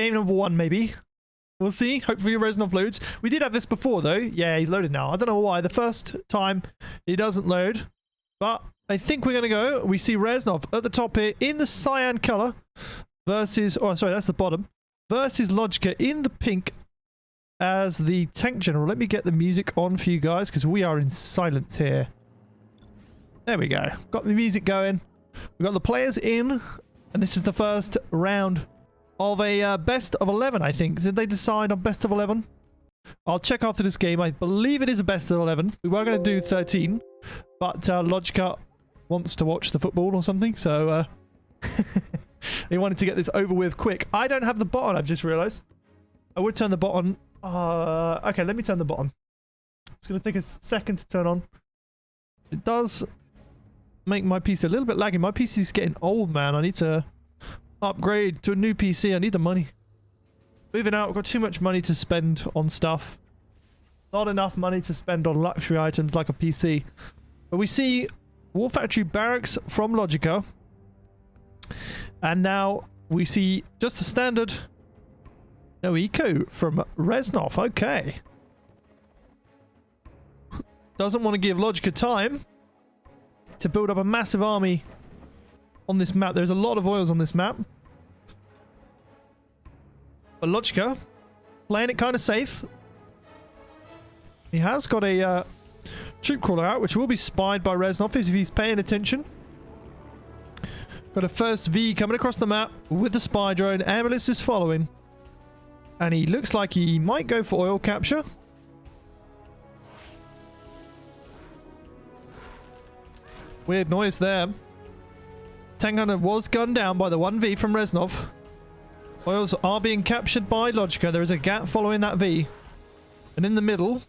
game number 1, maybe. We'll see. Hopefully Reznov loads. We did have this before, though. Yeah, he's loaded now. I don't know why. The first time, he doesn't load. But I think we're going to go. We see Reznov at the top here in the cyan color versus... Oh, sorry, that's the bottom. Versus LoGicA in the pink as the tank general. Let me get the music on for you guys because we are in silence here. There we go. Got the music going. We've got the players in. And this is the first round of a best of 11, I think. Did they decide on best of 11? I'll check after this game. I believe it is a best of 11. We were going to do 13, but LoGicA wants to watch the football or something, so they wanted to get this over with quick. I don't have the bot on, I've just realized. I would turn the bot on. Okay, let me turn the bot on. It's going to take a second to turn on. It does make my PC a little bit laggy. My PC is getting old, man. I need to upgrade to a new PC. I need the money. Moving out, I've got too much money to spend on stuff. Not enough money to spend on luxury items like a PC. But we see War Factory Barracks from LoGicA. And now we see just a standard no eco from Reznov. Okay. Doesn't want to give LoGicA time to build up a massive army on this map. There's a lot of oils on this map. But LoGicA playing it kind of safe. He has got a troop crawler out, which will be spied by Reznov if he's paying attention. Got a first V coming across the map with the spy drone. Ambulance is following. And he looks like he might go for oil capture. Weird noise there. Tank hunter was gunned down by the 1V from Reznov. Oils are being captured by LoGicA. There is a gap following that V. And in the middle,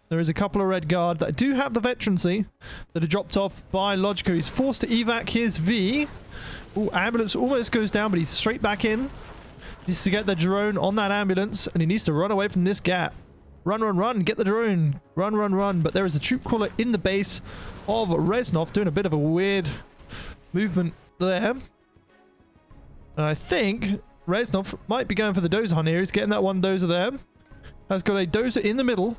there is a couple of Red Guard that do have the veterancy that are dropped off by LoGicA. He's forced to evac his V. Ooh, ambulance almost goes down, but he's straight back in. He needs to get the drone on that ambulance, and he needs to run away from this gap. Run, run, run. Get the drone. Run, run, run. But there is a troop crawler in the base of Reznov doing a bit of a weird movement there. And I think Reznov might be going for the dozer hunt here. He's getting that one dozer there. Has got a dozer in the middle.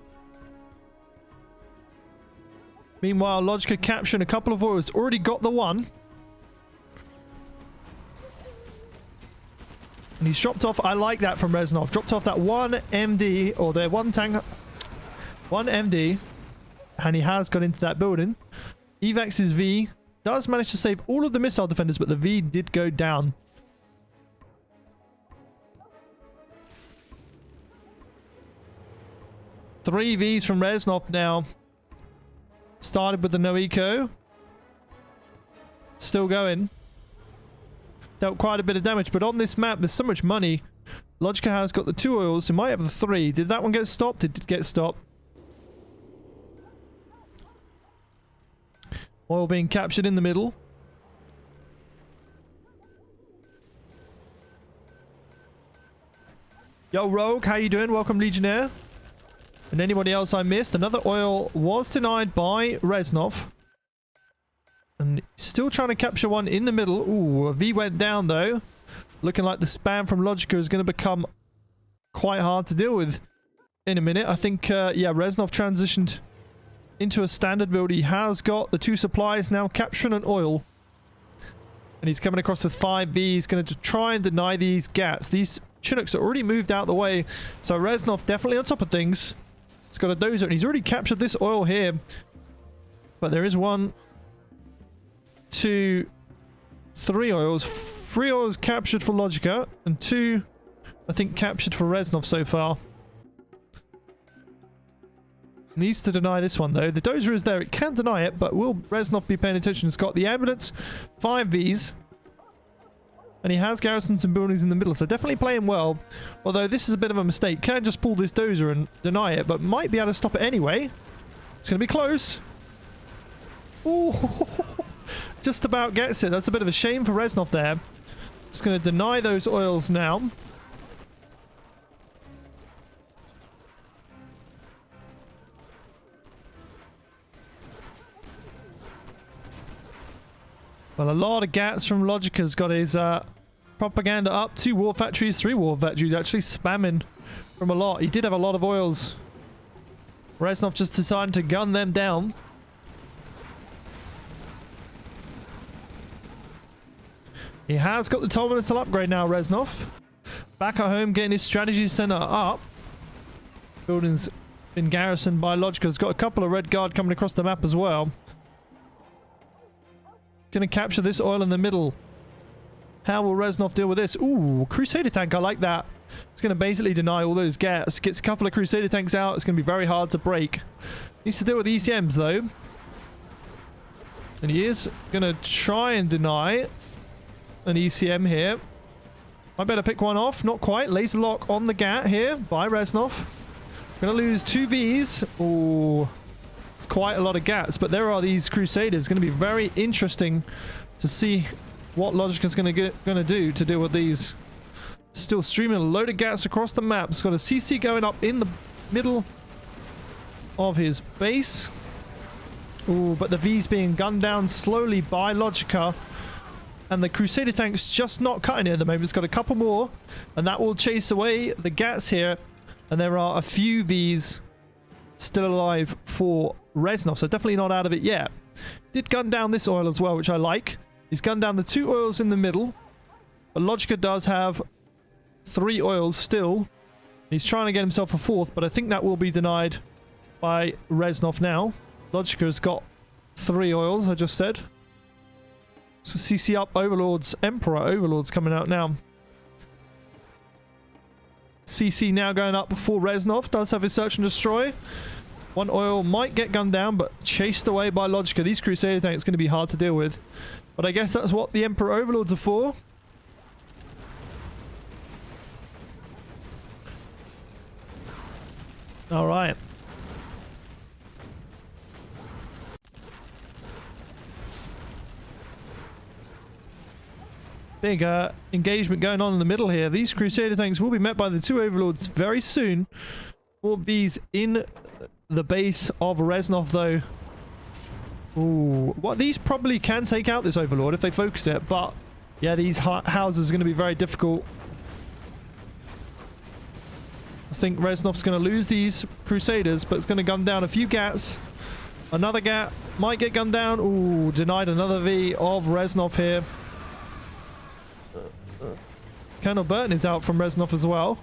Meanwhile, LoGicA capturing a couple of oils. Already got the one. And he's dropped off. I like that from Reznov. Dropped off that one MD, or their one tank. One MD. And he has got into that building. Evacs his V. Does manage to save all of the missile defenders, but the V did go down. Three Vs from Reznov now. Started with the no eco. Still going. Dealt quite a bit of damage, but on this map, there's so much money. LoGicA has got the 2 oils. He might have the 3. Did that one get stopped? It did get stopped. Oil being captured in the middle. Yo, Rogue, how you doing? Welcome, Legionnaire. And anybody else I missed? Another oil was denied by Reznov. And still trying to capture one in the middle. Ooh, a V went down though. Looking like the spam from LoGicA is going to become quite hard to deal with in a minute. I think, yeah, Reznov transitioned into a standard build. He has got the 2 supplies now, capturing an oil. And he's coming across with 5 Vs. He's going to try and deny these gats. These Chinooks are already moved out the way. So Reznov definitely on top of things. He's got a dozer and he's already captured this oil here. But there is 1, 2, 3 oils. 3 oils captured for LoGicA and 2, I think, captured for Reznov so far. Needs to deny this one though. The dozer is there. It can deny it, but will Reznov be paying attention? It's got the ambulance, 5 Vs. And he has garrisons and buildings in the middle, so definitely playing well. Although this is a bit of a mistake. Can just pull this dozer and deny it, but might be able to stop it anyway. It's going to be close. Ooh, just about gets it. That's a bit of a shame for Reznov there. It's going to deny those oils now. Well, a lot of gats from LoGicA's got his Propaganda up. 2 war factories, 3 war factories, actually spamming from a lot. He did have a lot of oils. Reznov just decided to gun them down. He has got the terminal upgrade now, Reznov. Back at home, getting his strategy center up. Buildings been garrisoned by LoGicA. Has got a couple of red guard coming across the map as well. Gonna capture this oil in the middle. How will Reznov deal with this? Ooh, Crusader tank, I like that. It's gonna basically deny all those gas. Gets a couple of Crusader tanks out. It's gonna be very hard to break. Needs to deal with ECMs though. And he is gonna try and deny an ECM here. I better pick one off. Not quite. Laser lock on the GAT here by Reznov. Gonna lose 2 Vs. Oh, it's quite a lot of GATs, but there are these Crusaders. Gonna be very interesting to see what LoGicA's gonna do to deal with these. Still streaming a load of GATs across the map. It's got a CC going up in the middle of his base. Oh, but the V's being gunned down slowly by LoGicA. And the Crusader tank's just not cutting it at the moment. It's got a couple more, and that will chase away the GATs here. And there are a few V's still alive for Reznov, so definitely not out of it yet. Did gun down this oil as well, which I like. He's gunned down the 2 oils in the middle, but LoGicA does have 3 oils still. He's trying to get himself a 4th, but I think that will be denied by Reznov now. LoGicA's got 3 oils, I just said. So CC up Overlords, Emperor Overlords coming out now. CC now going up before Reznov does have his search and destroy. 1 oil might get gunned down, but chased away by LoGicA. These Crusader tanks going to be hard to deal with. But I guess that's what the Emperor Overlords are for. Alright. Big engagement going on in the middle here. These Crusader tanks will be met by the 2 Overlords very soon. 4 Vs in the base of Reznov though. Ooh, what these probably can take out this Overlord if they focus it, but yeah, these houses are going to be very difficult. I think Reznov's going to lose these Crusaders, but it's going to gun down a few GATs. Another GAT might get gunned down. Ooh, denied another V of Reznov here. Colonel Burton is out from Reznov as well.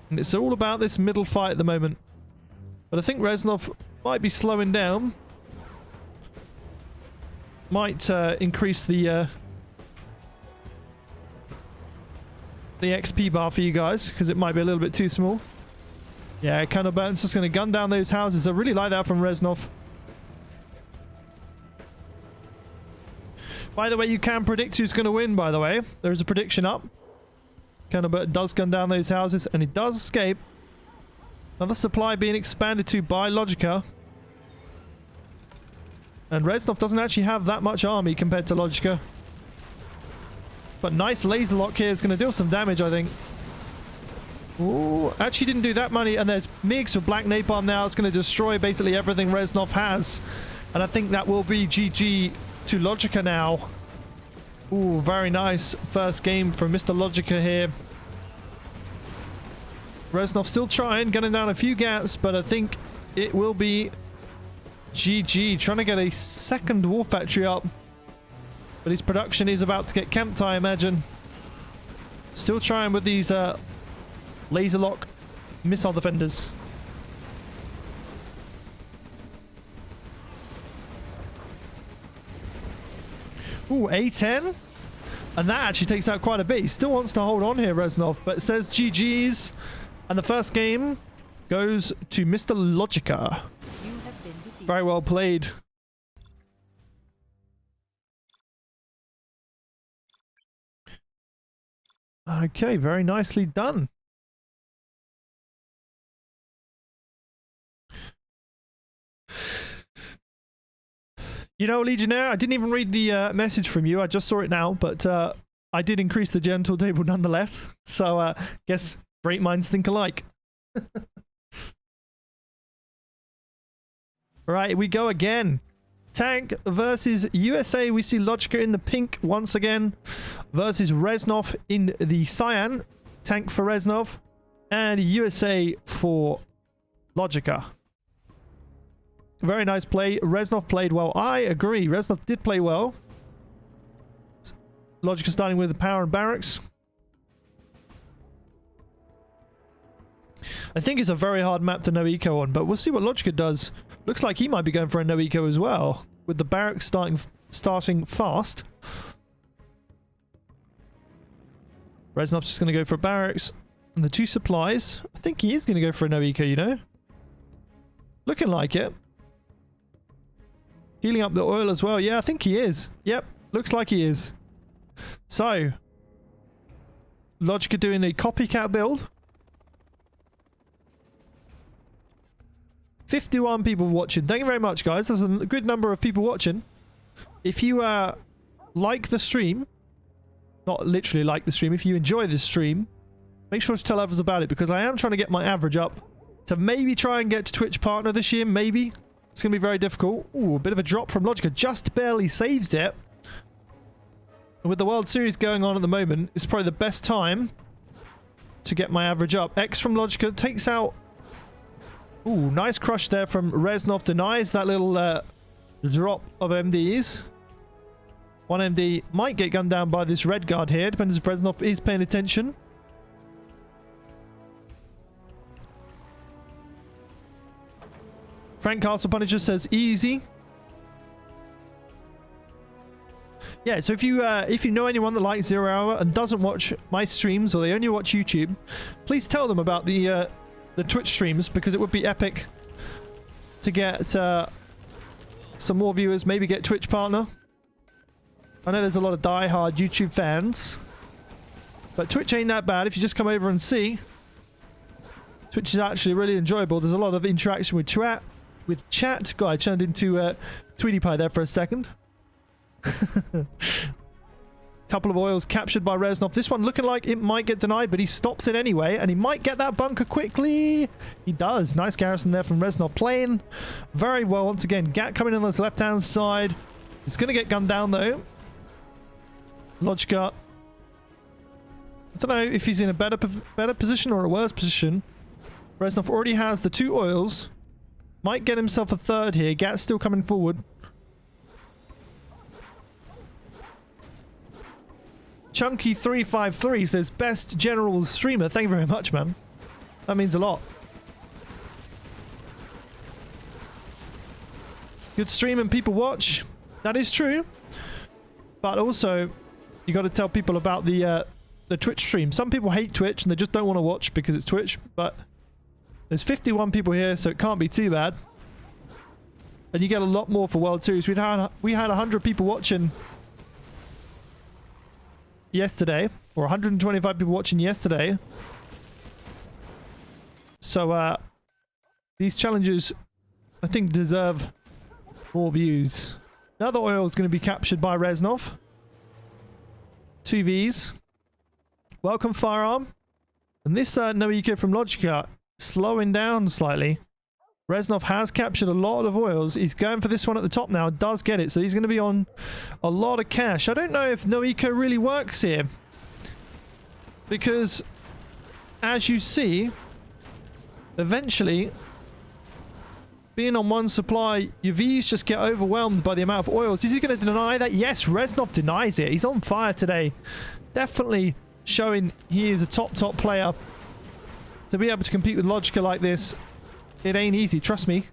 And it's all about this middle fight at the moment. But I think Reznov might be slowing down. Might increase the XP bar for you guys, because it might be a little bit too small. Yeah, Colonel Burton's just going to gun down those houses. I really like that from Reznov. By the way, you can predict who's going to win, by the way. There is a prediction up. Colonel Burton does gun down those houses, and he does escape. Another supply being expanded to by LoGicA. And Reznov doesn't actually have that much army compared to LoGicA. But nice laser lock here is going to deal some damage, I think. Ooh, actually didn't do that many. And there's MiGs for Black Napalm now. It's going to destroy basically everything Reznov has. And I think that will be GG to LoGicA now. Ooh, very nice first game from Mr. LoGicA here. Reznov still trying, gunning down a few GATs, but I think it will be GG. Trying to get a second war factory up. But his production is about to get camped, I imagine. Still trying with these laser lock missile defenders. Ooh, A10? And that actually takes out quite a bit. He still wants to hold on here, Reznov, but it says GG's. And the first game goes to Mr. LoGicA. Very well played. Okay, very nicely done. You know, Legionnaire, I didn't even read the message from you. I just saw it now, but I did increase the gentle table nonetheless. So, guess great minds think alike. Right, we go again. tank versus USA. We see LoGicA in the pink once again versus Reznov in the cyan. Tank for Reznov and USA for LoGicA. Very nice play. Reznov played well. I agree. Reznov did play well. LoGicA starting with the power and barracks. I think it's a very hard map to no eco on, but we'll see what LoGicA does. Looks like he might be going for a no eco as well, with the barracks starting fast. Reznov's just going to go for barracks and the 2 supplies. I think he is going to go for a no eco, you know. Looking like it. Healing up the oil as well. Yeah, I think he is. Yep, looks like he is. So, LoGicA doing a copycat build. 51 people watching. Thank you very much, guys. There's a good number of people watching. If you like the stream, not literally like the stream, if you enjoy this stream, make sure to tell others about it, because I am trying to get my average up to maybe try and get to Twitch partner this year. Maybe. It's going to be very difficult. Ooh, a bit of a drop from LoGicA. Just barely saves it. With the World Series going on at the moment, it's probably the best time to get my average up. X from LoGicA takes out... Ooh, nice crush there from Reznov. Denies that little drop of MDs. 1 MD might get gunned down by this red guard here. Depends if Reznov is paying attention. Frank Castle Punisher says easy. Yeah, so if you know anyone that likes 0 Hour and doesn't watch my streams, or they only watch YouTube, please tell them about the Twitch streams, because it would be epic to get some more viewers, maybe get Twitch partner. I know there's a lot of die-hard YouTube fans, but Twitch ain't that bad if you just come over and see. Twitch is actually really enjoyable. There's a lot of interaction with chat. God, I turned into Tweety Pie there for a second. Couple of oils captured by Reznov. This one looking like it might get denied, but he stops it anyway, and he might get that bunker quickly. He does. Nice garrison there from Reznov, playing very well once again. Gat coming in on his left-hand side. It's going to get gunned down, though. LoGicA, I don't know if he's in a better position or a worse position. Reznov already has the 2 oils. Might get himself a 3rd here. Gat's still coming forward. Chunky353 says, best generals streamer. Thank you very much, man. That means a lot. Good stream and people watch. That is true. But also, you got to tell people about the Twitch stream. Some people hate Twitch and they just don't want to watch because it's Twitch. But there's 51 people here, so it can't be too bad. And you get a lot more for World Series. We had 100 people watching yesterday, or 125 people watching yesterday. So these challenges, I think, deserve more views. Another oil is going to be captured by Reznov. 2 Vs. Welcome, firearm. And this no eco from LoGicA slowing down slightly. Reznov has captured a lot of oils. He's going for this one at the top now. Does get it. So he's going to be on a lot of cash. I don't know if no eco really works here, because as you see, eventually, being on 1 supply, your Vs just get overwhelmed by the amount of oils. Is he going to deny that? Yes, Reznov denies it. He's on fire today. Definitely showing he is a top player. To be able to compete with LoGicA like this, it ain't easy, trust me.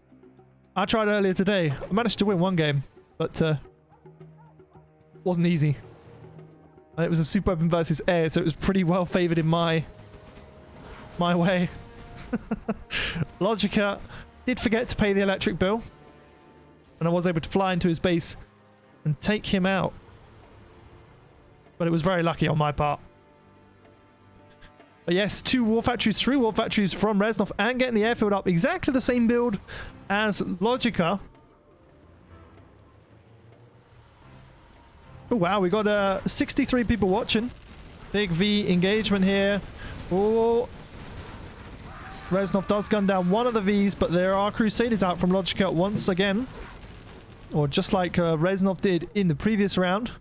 I tried earlier today. I managed to win 1 game, but wasn't easy. And it was a super weapon versus air, so it was pretty well favored in my way. LoGicA did forget to pay the electric bill, and I was able to fly into his base and take him out. But it was very lucky on my part. But yes, 2 war factories, 3 war factories from Reznov, and getting the airfield up. Exactly the same build as LoGicA. Oh wow, we got 63 people watching. Big V engagement here. Oh, Reznov does gun down one of the Vs, but there are Crusaders out from LoGicA once again. or just like Reznov did in the previous round.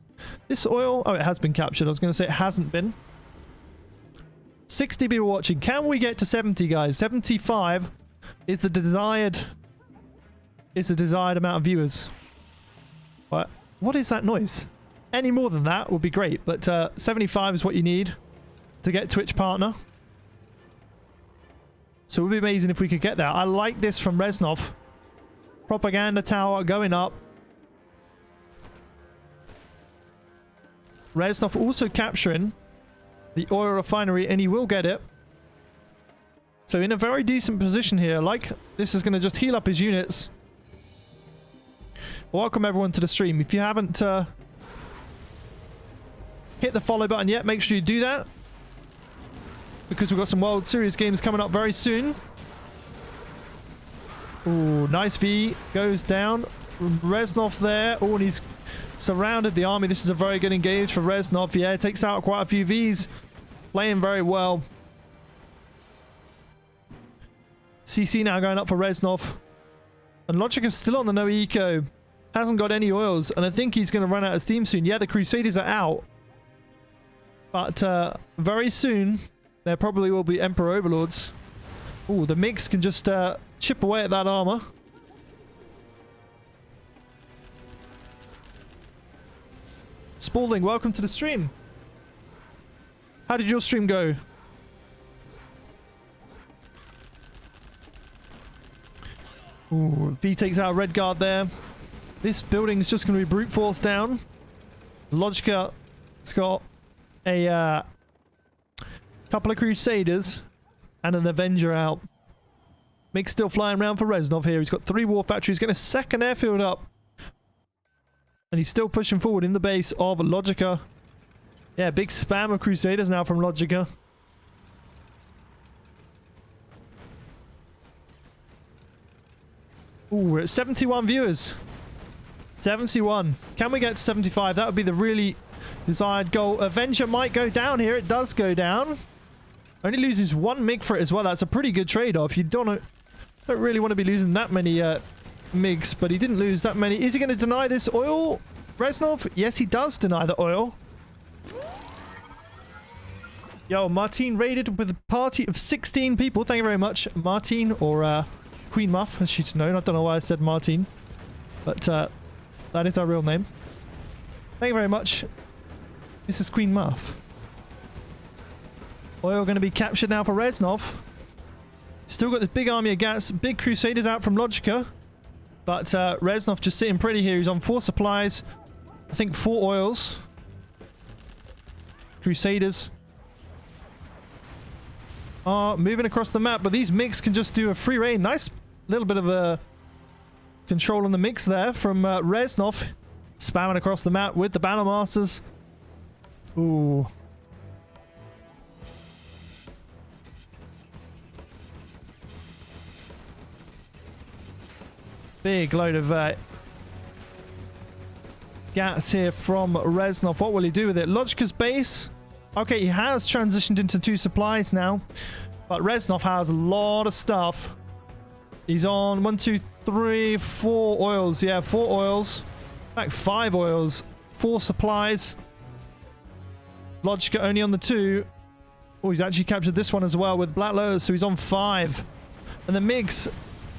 This oil, oh, it has been captured. I was going to say it hasn't been. 60 people watching. Can we get to 70, guys? 75 is the desired amount of viewers. What is that noise? Any more than that would be great, but 75 is what you need to get Twitch partner. So it would be amazing if we could get that. I like this from Reznov. Propaganda tower going up. Reznov also capturing the oil refinery, and he will get it. So in a very decent position here. Like, this is going to just heal up his units. Welcome everyone to the stream. If you haven't hit the follow button yet, make sure you do that, because we've got some World Series games coming up very soon. Ooh, nice V goes down. Reznov there. Oh, and he's surrounded the army. This is a very good engage for Reznov. Yeah, takes out quite a few Vs. Playing very well. CC now going up for Reznov. And LoGicA's still on the no eco. Hasn't got any oils. And I think he's going to run out of steam soon. Yeah, the Crusaders are out. But very soon, there probably will be Emperor Overlords. Oh, the MiGs can just chip away at that armor. Spalding, welcome to the stream. How did your stream go? Ooh, V takes out Red Guard there. This building is just going to be brute force down. LoGicA's got a couple of Crusaders and an Avenger out. Mick's still flying around for Reznov here. He's got 3 war factories, getting a second airfield up. And he's still pushing forward in the base of LoGicA. Yeah, big spam of Crusaders now from LoGicA. Ooh, we're at 71 viewers. 71. Can we get to 75? That would be the really desired goal. Avenger might go down here. It does go down. Only loses 1 MiG for it as well. That's a pretty good trade-off. You don't really want to be losing that many MiGs, but he didn't lose that many. Is he going to deny this oil, Reznov? Yes, he does deny the oil. Yo, Martine raided with a party of 16 people. Thank you very much, Martine, or Queen Muff, as she's known. I don't know why I said Martine, but that is our real name. Thank you very much. This is Queen Muff. Oil going to be captured now for Reznov. Still got this big army of Gats, big Crusaders out from LoGicA. But Reznov just sitting pretty here. He's on 4 supplies. I think 4 oils. Crusaders are moving across the map, but these MiGs can just do a free reign. Nice little bit of a control on the MiGs there from Reznov. Spamming across the map with the Battle Masters. Ooh. Big load of Gats here from Reznov. What will he do with it? LoGicA's base. Okay, he has transitioned into 2 supplies now. But Reznov has a lot of stuff. He's on 1, 2, 3, 4 oils. Yeah, 4 oils. In fact, 5 oils. 4 supplies. LoGicA only on the 2. Oh, he's actually captured this one as well with Black Lotus, so he's on 5. And the MiGs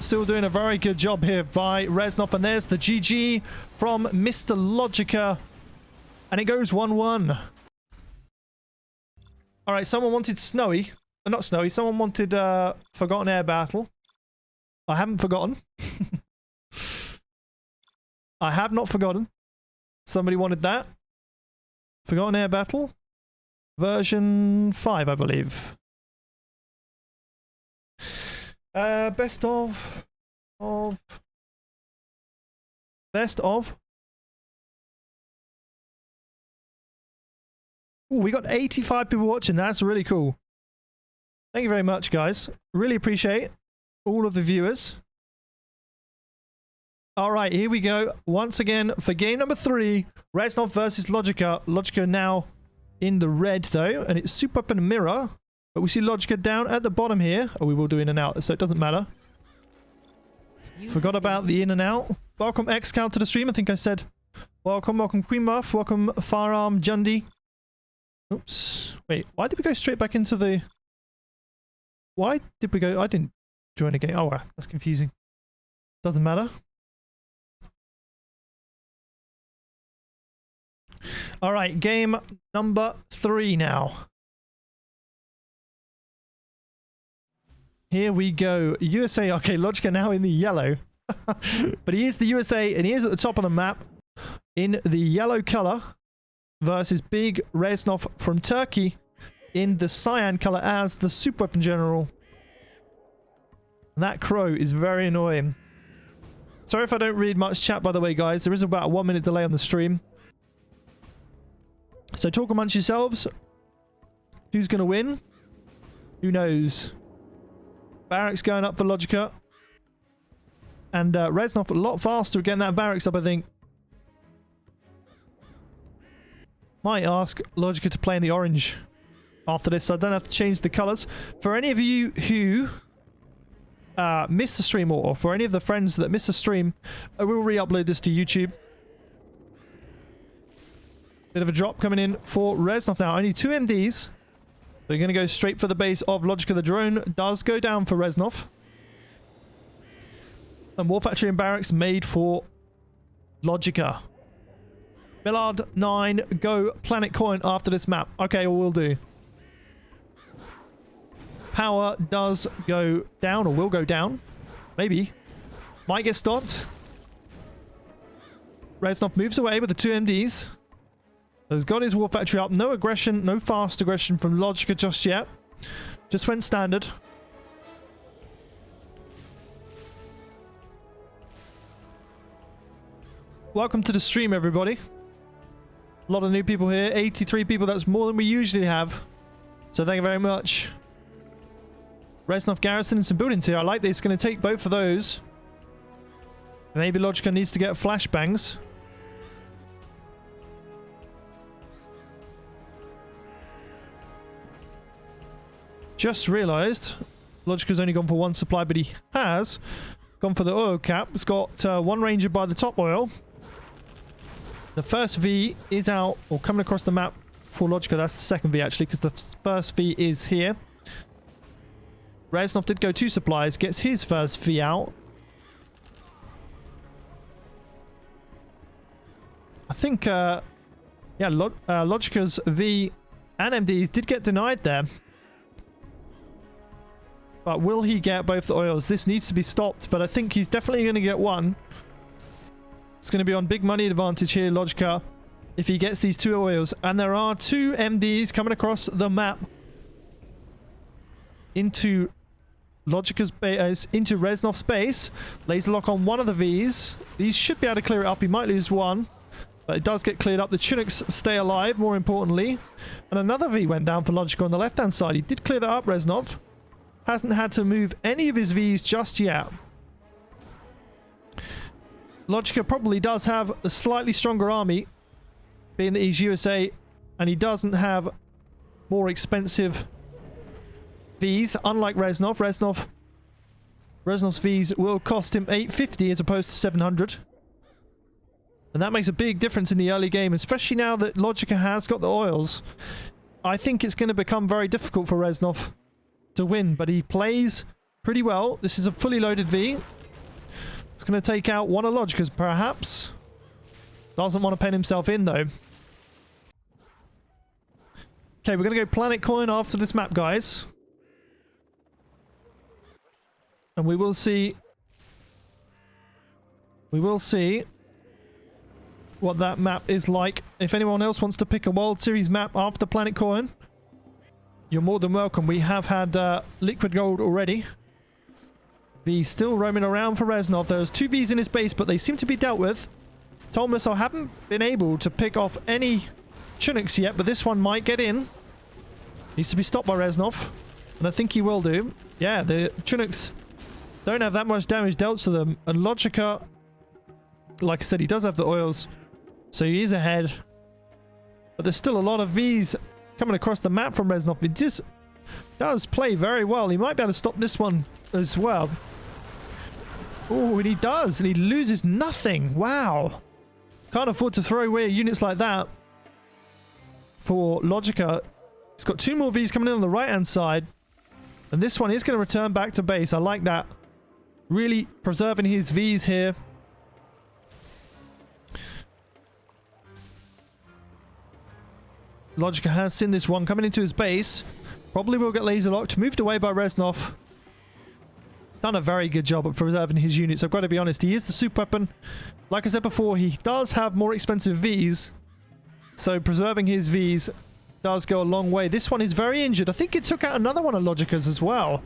still doing a very good job here by Reznov. And there's the GG from Mr. LoGicA. And it goes 1-1. Alright, someone wanted Snowy. Not Snowy, someone wanted Forgotten Air Battle. I haven't forgotten. I have not forgotten. Somebody wanted that. Forgotten Air Battle. Version 5, I believe. Best of. Ooh, we got 85 people watching. That's really cool. Thank you very much, guys. Really appreciate all of the viewers. All right, here we go. Once again, for game number 3, Reznov versus LoGicA. LoGicA now in the red, though, and it's super up in a mirror. But we see LoGicA down at the bottom here. Oh, we will do in and out, so it doesn't matter. Forgot about the in and out. Welcome Xcal to the stream. I think I said welcome. Welcome Queen Muff. Welcome Firearm Jundy. Oops. Wait, why did we go straight back into the... Why did we go... I didn't join a game. Oh, that's confusing. Doesn't matter. Alright, game number 3 now. Here we go. USA. Okay, LoGicA now in the yellow. But he is the USA and he is at the top of the map in the yellow color versus Big Reznov from Turkey in the cyan color as the super weapon general. And that crow is very annoying. Sorry if I don't read much chat, by the way, guys. There is about a 1 minute delay on the stream. So talk amongst yourselves. Who's going to win? Who knows? Barracks going up for LoGicA. And Reznov a lot faster getting that barracks up, I think. Might ask LoGicA to play in the orange after this, so I don't have to change the colours. For any of you who missed the stream, or for any of the friends that missed the stream, I will re-upload this to YouTube. Bit of a drop coming in for Reznov now. Only 2 MDs. They're going to go straight for the base of LoGicA. The drone does go down for Reznov. And War Factory and Barracks made for LoGicA. Millard 9, go Planet Coin after this map. Okay, we'll do. Power does go down, or will go down. Maybe. Might get stopped. Reznov moves away with the 2 MDs. Has got his War Factory up. No aggression, no fast aggression from LoGicA just yet. Just went standard. Welcome to the stream, everybody. A lot of new people here. 83 people. That's more than we usually have. So thank you very much. Reznov Garrison and some buildings here. I like this. It's going to take both of those. Maybe LoGicA needs to get flashbangs. Just realised LoGicA's only gone for 1 supply, but he has gone for the oil cap. It's got 1 ranger by the top oil. The first V is out, or coming across the map for LoGicA. That's the second V, actually, because the first V is here. Reznov did go 2 supplies, gets his first V out. I think, LoGicA's V and MDs did get denied there. But will he get both the oils? This needs to be stopped, but I think he's definitely going to get one. It's going to be on big money advantage here, LoGicA, if he gets these 2 oils. And there are 2 MDs coming across the map into LoGicA's base, into Reznov's base. Laser lock on one of the Vs. These should be able to clear it up. He might lose one, but it does get cleared up. The Tunics stay alive, more importantly. And another V went down for LoGicA on the left-hand side. He did clear that up, Reznov. Hasn't had to move any of his Vs just yet. LoGicA probably does have a slightly stronger army, being that he's USA, and he doesn't have more expensive Vs, unlike Reznov. Reznov's Vs will cost him 850 as opposed to 700. And that makes a big difference in the early game, especially now that LoGicA has got the oils. I think it's going to become very difficult for Reznov to win, but he plays pretty well. This is a fully loaded V. It's going to take out one of LoGicA's, perhaps. Doesn't want to pen himself in, though. Okay, we're going to go Planet Coin after this map, guys. And we will see... what that map is like. If anyone else wants to pick a World Series map after Planet Coin, you're more than welcome. We have had Liquid Gold already. V's still roaming around for Reznov. There's 2 V's in his base, but they seem to be dealt with. Thomas, I haven't been able to pick off any Tunics yet, but this one might get in. Needs to be stopped by Reznov, and I think he will do. Yeah, the Tunics don't have that much damage dealt to them, and LoGicA, like I said, he does have the oils, so he is ahead. But there's still a lot of V's coming across the map from Reznov. He just does play very well. He might be able to stop this one as well. Oh, and he does, and he loses nothing. Wow. Can't afford to throw away units like that. For LoGicA, he's got 2 more Vs coming in on the right-hand side. And this one is going to return back to base. I like that. Really preserving his Vs here. LoGicA has seen this one coming into his base. Probably will get laser locked. Moved away by Reznov. Done a very good job of preserving his units. I've got to be honest. He is the super weapon. Like I said before, he does have more expensive Vs. So preserving his Vs does go a long way. This one is very injured. I think it took out another one of LoGicA's as well.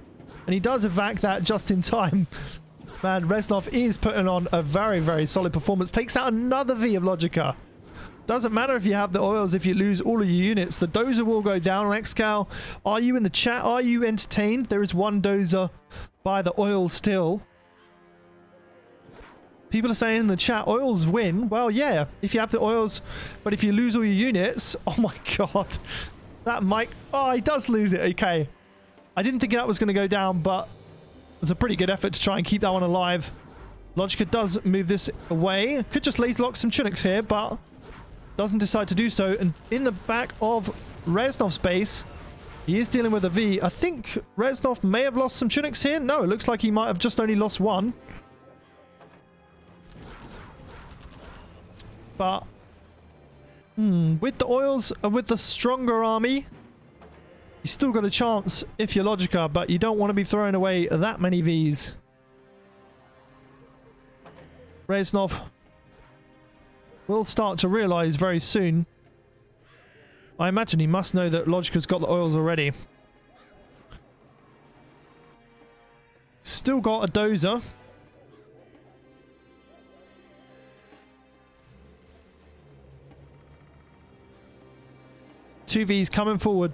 And he does evac that just in time. Man, Reznov is putting on a very, very solid performance. Takes out another V of LoGicA. Doesn't matter if you have the oils, if you lose all of your units. The dozer will go down on XCal. Are you in the chat? Are you entertained? There is one dozer by the oil still. People are saying in the chat, oils win. Well, yeah, if you have the oils, but if you lose all your units, oh my god. That might... Oh, he does lose it. Okay. I didn't think that was going to go down, but it was a pretty good effort to try and keep that one alive. LoGicA does move this away. Could just laser lock some Chinooks here, but doesn't decide to do so. And in the back of Reznov's base, he is dealing with a V. I think Reznov may have lost some Chinooks here. No, it looks like he might have just only lost one. But with the oils and with the stronger army, you still got a chance if you're LoGicA, but you don't want to be throwing away that many Vs. Reznov will start to realize very soon. I imagine he must know that LoGicA's got the oils already. Still got a dozer. Two Vs coming forward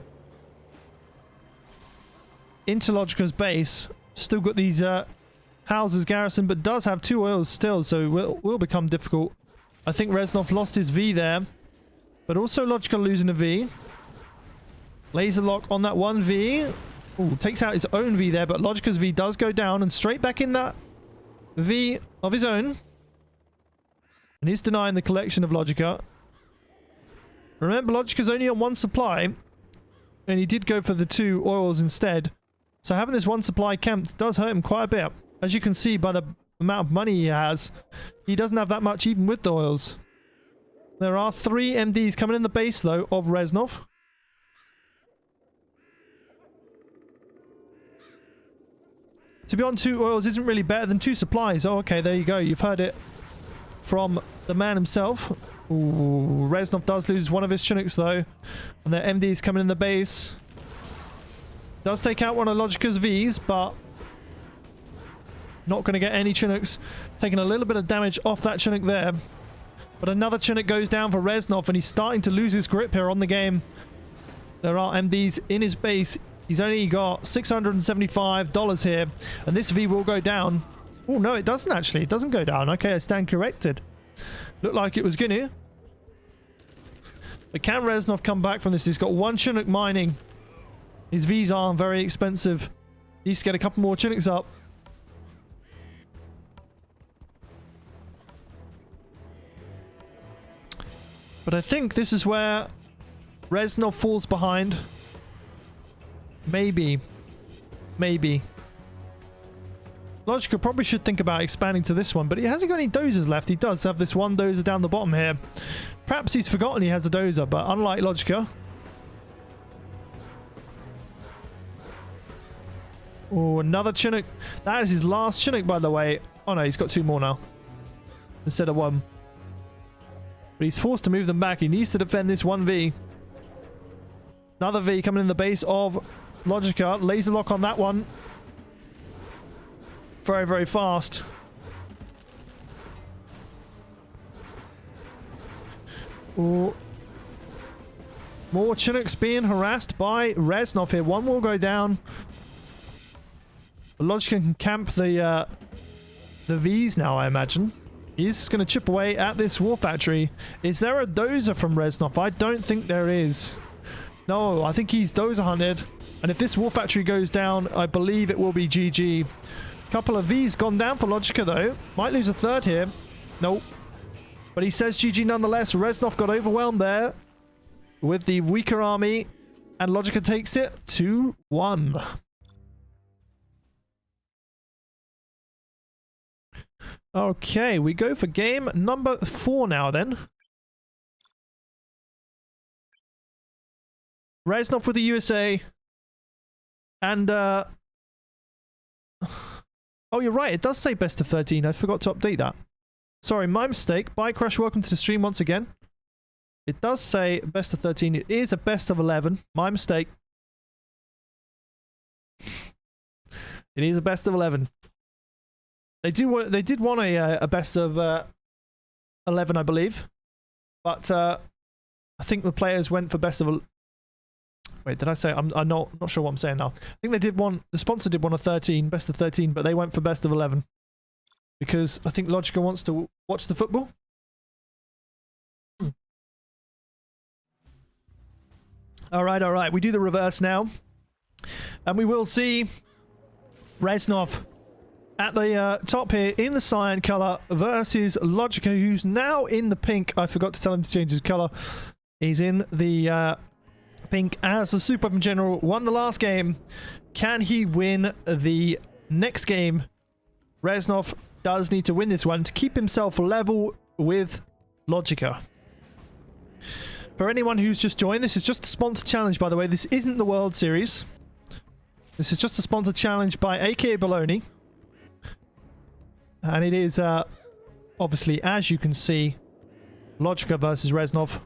into LoGicA's base. Still got these houses garrison, but does have 2 oils still, so will become difficult. I think Reznov lost his V there, but also LoGicA losing a V. Laser lock on that 1 V. Ooh, takes out his own V there, but LoGicA's V does go down and straight back in that V of his own. And he's denying the collection of LoGicA. Remember, LoGicA's only on 1 supply, and he did go for the 2 oils instead. So having this 1 supply camped does hurt him quite a bit. As you can see by the amount of money he has, he doesn't have that much even with the oils. There are 3 MDs coming in the base, though, of Reznov. To be on 2 oils isn't really better than 2 supplies. Oh, okay, there you go. You've heard it from the man himself. Ooh, Reznov does lose one of his Chinooks, though. And their MDs coming in the base. Does take out one of LoGicA's Vs, but not going to get any Chinooks. Taking a little bit of damage off that Chinook there. But another Chinook goes down for Reznov, and he's starting to lose his grip here on the game. There are MDs in his base. He's only got $675 here, and this V will go down. Oh, no, it doesn't actually. It doesn't go down. Okay, I stand corrected. Looked like it was going to. But can Reznov come back from this? He's got 1 Chinook mining. His Vs aren't very expensive. He needs to get a couple more Chinooks up. But I think this is where Reznov falls behind. Maybe. Maybe. LoGicA probably should think about expanding to this one, but he hasn't got any dozers left. He does have this 1 dozer down the bottom here. Perhaps he's forgotten he has a dozer, but unlike LoGicA. Oh, another Chinook. That is his last Chinook, by the way. Oh no, he's got 2 more now instead of 1. But he's forced to move them back. He needs to defend this 1V. Another V coming in the base of LoGicA. Laser lock on that one. Very, very fast. Ooh. More Chinooks being harassed by Reznov here. 1 will go down. LoGicA can camp the Vs now, I imagine. He's just going to chip away at this war factory. Is there a dozer from Reznov? I don't think there is. No, I think he's dozer hunted. And if this war factory goes down, I believe it will be GG. Couple of V's gone down for LoGicA though. Might lose a third here. Nope. But he says GG nonetheless. Reznov got overwhelmed there with the weaker army. And LoGicA takes it 2-1. Okay, we go for game number 4 now then. Reznov with the USA. And, oh, you're right. It does say best of 13. I forgot to update that. Sorry, my mistake. Bye, Crash. Welcome to the stream once again. It does say best of 13. It is a best of 11. My mistake. It is a best of 11. They did want a best of 11, I believe. But I think the players went for best of... Wait, did I say? I'm not sure what I'm saying now. I think they did want... The sponsor did want a 13, best of 13, but they went for best of 11. Because I think LoGicA wants to watch the football. All right. We do the reverse now. And we will see Reznov at the top here in the cyan color versus LoGicA, who's now in the pink. I forgot to tell him to change his color. He's in the pink as the Super Weapon General. Won the last game. Can he win the next game? Reznov does need to win this one to keep himself level with LoGicA. For anyone who's just joined, this is just a sponsored challenge, by the way. This isn't the World Series. This is just a sponsored challenge by AKAbolony. And it is, obviously, as you can see, LoGicA versus Reznov.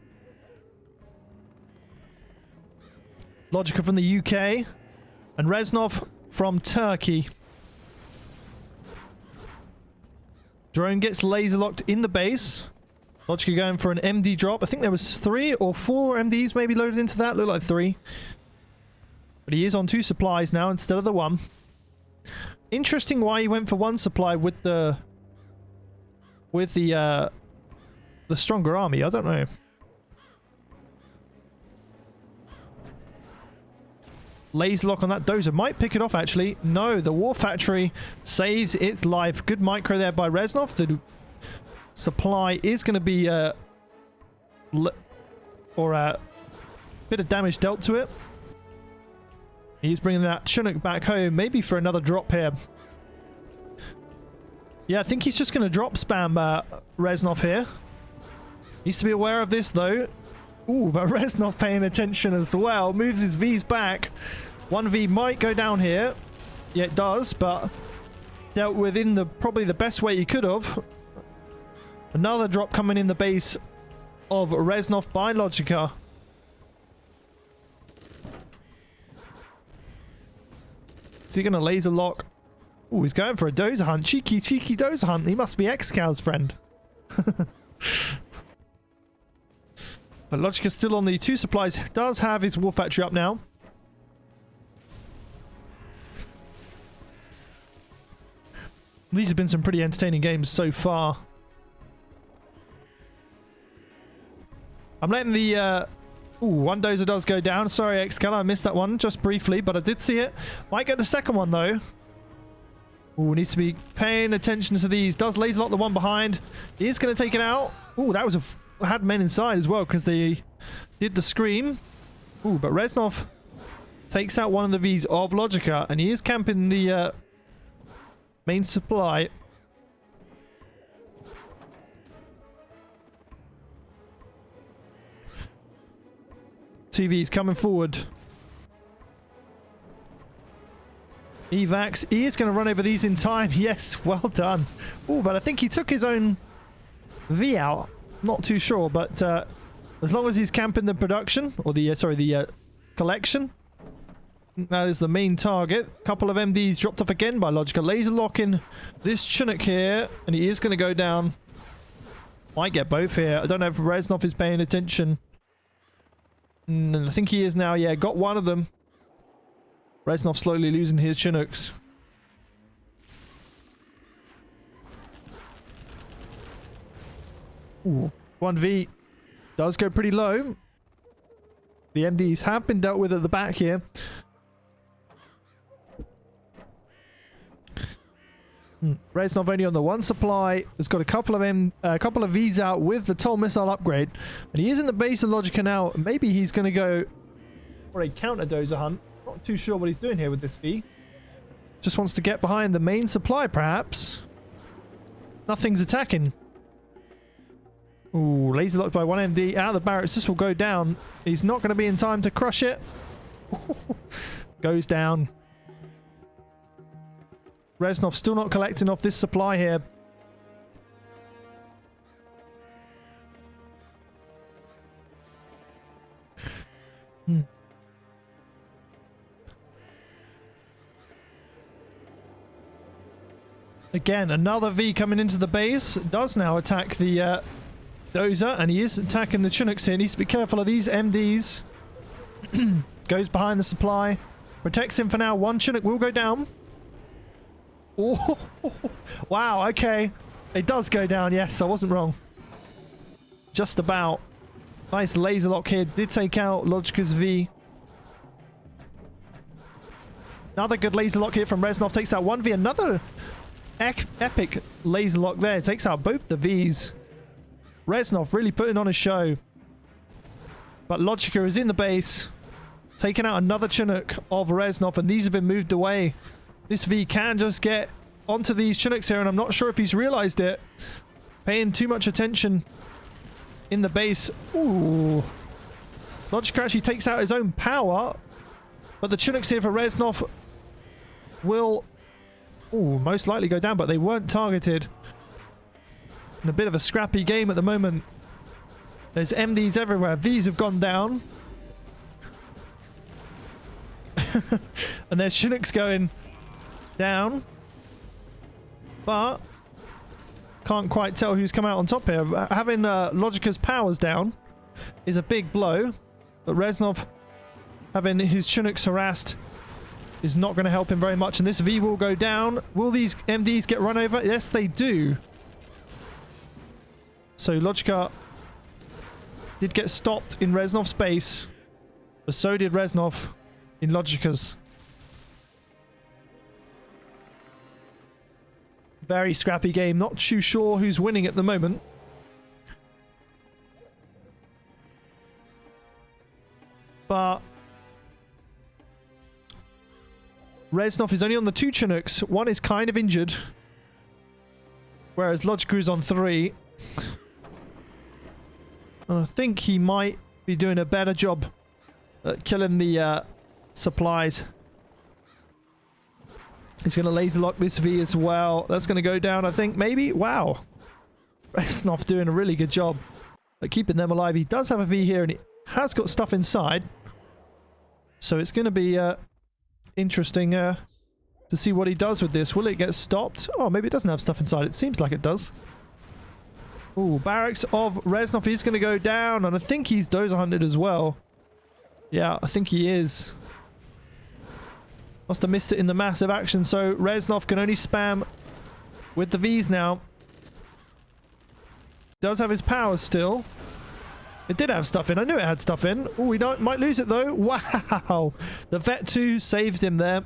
LoGicA from the UK. And Reznov from Turkey. Drone gets laser locked in the base. LoGicA going for an MD drop. I think there was 3 or 4 MDs maybe loaded into that. Looked like 3. But he is on 2 supplies now instead of the 1. Interesting why he went for 1 supply with the stronger army. I don't know. Laser lock on that dozer. Might pick it off actually. No, the War Factory saves its life. Good micro there by Reznov. The supply is going to be a bit of damage dealt to it. He's bringing that Chinook back home, maybe for another drop here. Yeah, I think he's just going to drop spam Reznov here. Needs to be aware of this, though. Ooh, but Reznov paying attention as well. Moves his Vs back. 1V might go down here. Yeah, it does, but dealt with in probably the best way he could have. Another drop coming in the base of Reznov by LoGicA. Is he going to laser lock? Oh, he's going for a dozer hunt. Cheeky dozer hunt. He must be XCal's friend. But LoGicA still on the 2 supplies. Does have his War Factory up now. These have been some pretty entertaining games so far. I'm letting the... Ooh, 1 dozer does go down. Sorry, XCal, I missed that one just briefly, but I did see it. Might get the second one, though. Ooh, needs to be paying attention to these. Does laser lock the one behind. He is going to take it out. Ooh, that was had men inside as well, because they did the scream. Ooh, but Reznov takes out one of the Vs of LoGicA, and he is camping the main supply. TV's coming forward. Evax, he is going to run over these in time. Yes, well done. Oh, but I think he took his own V out. Not too sure, but as long as he's camping the production, or the collection, that is the main target. Couple of MDs dropped off again by LoGicA. Laser locking this Chinook here, and he is going to go down. Might get both here. I don't know if Reznov is paying attention. I think he is now. Yeah, got one of them. Reznov slowly losing his Chinooks. Ooh, 1v does go pretty low. The MDs have been dealt with at the back here. Reznov only on the one supply. Has got a couple of V's out with the Toll missile upgrade, and he is in the base of LoGicA now. Maybe he's going to go for a counter dozer hunt. Not too sure what he's doing here with this V. Just wants to get behind the main supply, perhaps. Nothing's attacking. Ooh, laser locked by one MD out of the barracks. This will go down. He's not going to be in time to crush it. Goes down. Reznov still not collecting off this supply here. Again, another V coming into the base. Does now attack the dozer, and he is attacking the Chinooks here. Needs to be careful of these MDs. Goes behind the supply. Protects him for now. One Chinook will go down. Oh, wow, okay. It does go down, yes, I wasn't wrong. Just about. Nice laser lock here. Did take out LoGicA's V. Another good laser lock here from Reznov. Takes out one V. Another epic laser lock there. Takes out both the Vs. Reznov really putting on a show. But LoGicA is in the base. Taking out another Chinook of Reznov, and these have been moved away. This V can just get onto these Chinooks here, and I'm not sure if he's realized it. Paying too much attention in the base. Ooh. LoGicA actually takes out his own power, but the Chinooks here for Reznov will most likely go down, but they weren't targeted. In a bit of a scrappy game at the moment. There's MDs everywhere. Vs have gone down. And there's Chinooks going down, but can't quite tell who's come out on top here. Having LoGicA's powers down is a big blow, but Reznov having his Chinooks harassed is not going to help him very much, and this V will go down. Will these MDs get run over? Yes, they do. So LoGicA did get stopped in Reznov's base, but so did Reznov in LoGicA's. Very scrappy game. Not too sure who's winning at the moment. But Reznov is only on the 2 Chinooks. One is kind of injured, whereas LoGicA is on 3. I think he might be doing a better job at killing the supplies. He's going to laser lock this V as well. That's going to go down, I think. Maybe? Wow. Reznov doing a really good job at keeping them alive. He does have a V here, and it has got stuff inside. So it's going to be interesting to see what he does with this. Will it get stopped? Oh, maybe it doesn't have stuff inside. It seems like it does. Ooh, barracks of Reznov. He's going to go down, and I think he's dozer hunted as well. Yeah, I think he is. Must have missed it in the massive action, so Reznov can only spam with the Vs now. Does have his powers still. It did have stuff in. I knew it had stuff in. Oh, we might lose it though. Wow. The Vet 2 saved him there.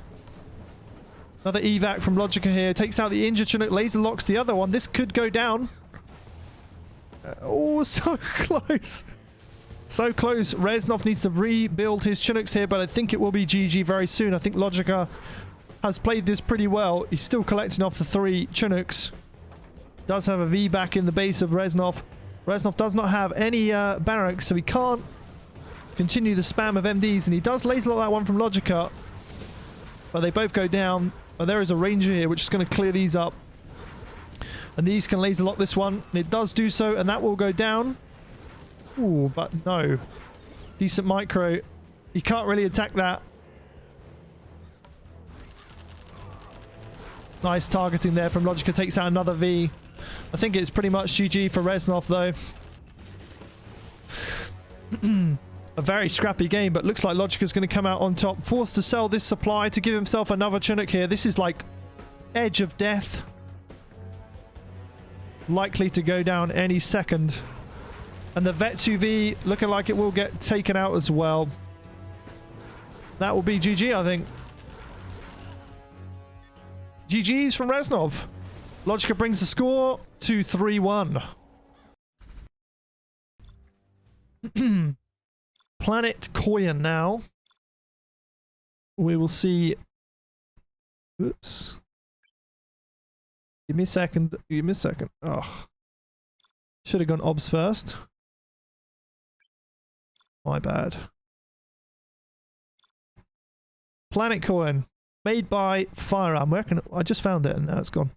Another evac from LoGicA here. Takes out the injured Chinook. Laser locks the other one. This could go down. Oh, so close. So close. Reznov needs to rebuild his Chinooks here, but I think it will be GG very soon. I think LoGicA has played this pretty well. He's still collecting off the 3 Chinooks. Does have a V back in the base of Reznov. Reznov does not have any barracks, so he can't continue the spam of MDs, and he does laser lock that one from LoGicA. But they both go down. But there is a ranger here, which is going to clear these up. And these can laser lock this one, and it does do so, and that will go down. Ooh, but no. Decent micro. He can't really attack that. Nice targeting there from LoGicA. Takes out another V. I think it's pretty much GG for Reznov, though. A very scrappy game, but looks like LoGicA's going to come out on top. Forced to sell this supply to give himself another Chinook here. This is like edge of death. Likely to go down any second. And the Vet 2V looking like it will get taken out as well. That will be GG, I think. GG's from Reznov. LoGicA brings the score to 3-1. Planet Koyan now. We will see. Oops. Give me a second. Give me a second. Oh. Should have gone obs first. My bad. Planet Koyan. Made by Firearm. Where can I just found it and now it's gone.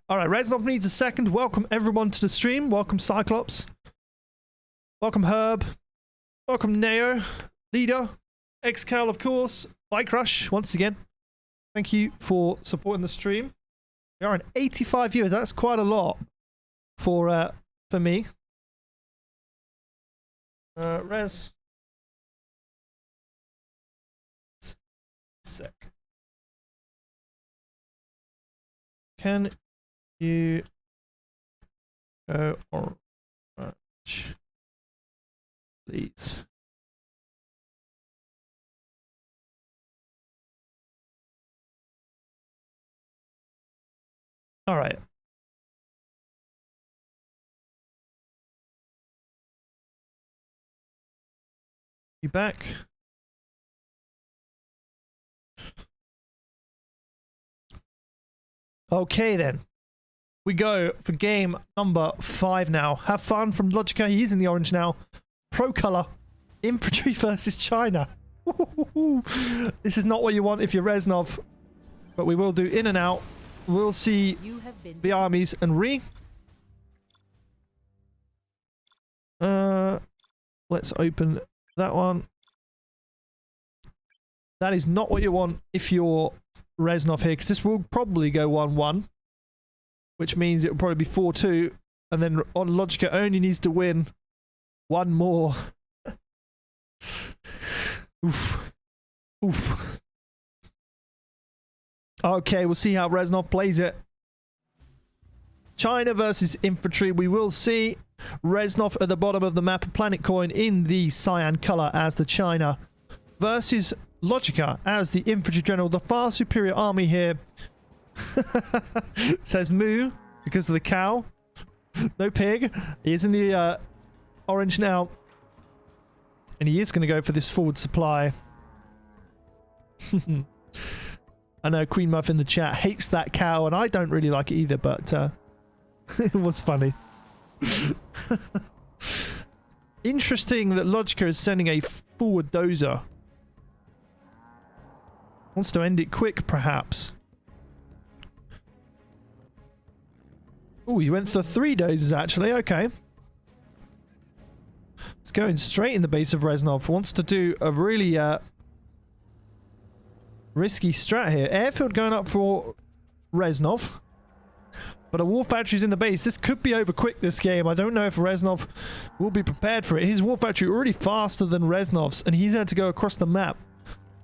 Alright, Reznov needs a second. Welcome everyone to the stream. Welcome Cyclops. Welcome Herb. Welcome Neo. Leader. Xcal of course. Bike Rush once again. Thank you for supporting the stream. We are on 85 viewers. That's quite a lot for me. Rez. Sec. Can you go orange, please? All right. You back? Okay then. We go for game number 5 now. Have fun from LoGicA. He is in the orange now. Pro color. Infantry versus China. This is not what you want if you're Reznov. But we will do in and out. We'll see the armies and let's open that one. That is not what you want if you're Reznov here, because this will probably go 1-1, which means it will probably be 4-2, and then on LoGicA only needs to win one more. Oof. Oof. Okay, we'll see how Reznov plays it. China versus infantry. We will see Reznov at the bottom of the map. Planet Koyan in the cyan color as the China versus LoGicA as the infantry general. The far superior army here. Says moo because of the cow. No pig. He is in the orange now. And he is going to go for this forward supply. I know Queen Muff in the chat hates that cow, and I don't really like it either, but it was funny. Interesting that LoGicA is sending a forward dozer. Wants to end it quick, perhaps. Oh, he went for 3 dozers, actually. Okay. It's going straight in the base of Reznov. Wants to do a really risky strat here. Airfield going up for Reznov. But a war factory's in the base. This could be over quick, this game. I don't know if Reznov will be prepared for it. His war factory already faster than Reznov's, and he's had to go across the map.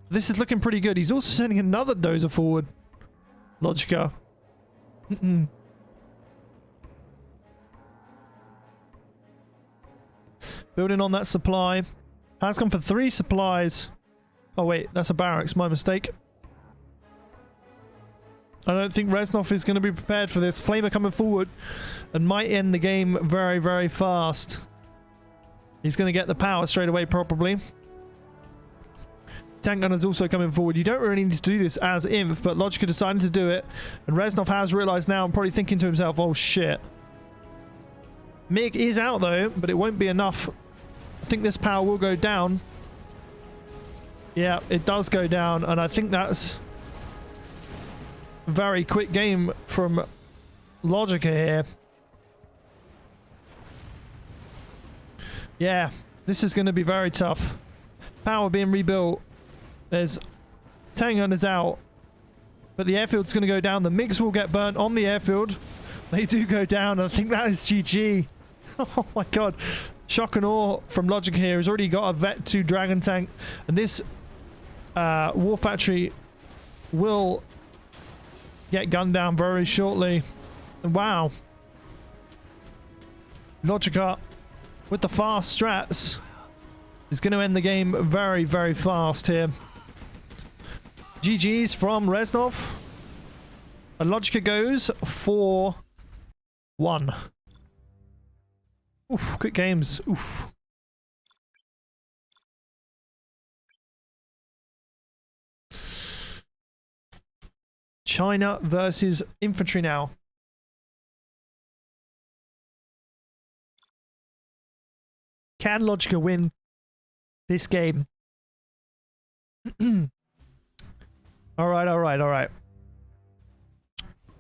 This is looking pretty good. He's also sending another dozer forward. LoGicA. Building on that supply. Has gone for 3 supplies. Oh wait, that's a barracks. My mistake. I don't think Reznov is going to be prepared for this. Flamer coming forward and might end the game very, very fast. He's going to get the power straight away, probably. Tank gunner's also coming forward. You don't really need to do this as Inf, but LoGicA decided to do it. And Reznov has realized now and probably thinking to himself, oh shit. MiG is out though, but it won't be enough. I think this power will go down. Yeah, it does go down, and I think that's a very quick game from LoGicA here. Yeah, this is going to be very tough. Power being rebuilt. There's tank gunners out, but the airfield's going to go down. The MiGs will get burnt on the airfield. They do go down, and I think that is GG. Oh my god. Shock and awe from LoGicA here. He's already got a Vet 2 Dragon tank, and this war factory will get gunned down very shortly. And wow. LoGicA with the fast strats is going to end the game very, very fast here. GG's from Reznov. And LoGicA goes for 1. Oof, quick games. Oof. China versus infantry now. Can LoGicA win this game? Alright.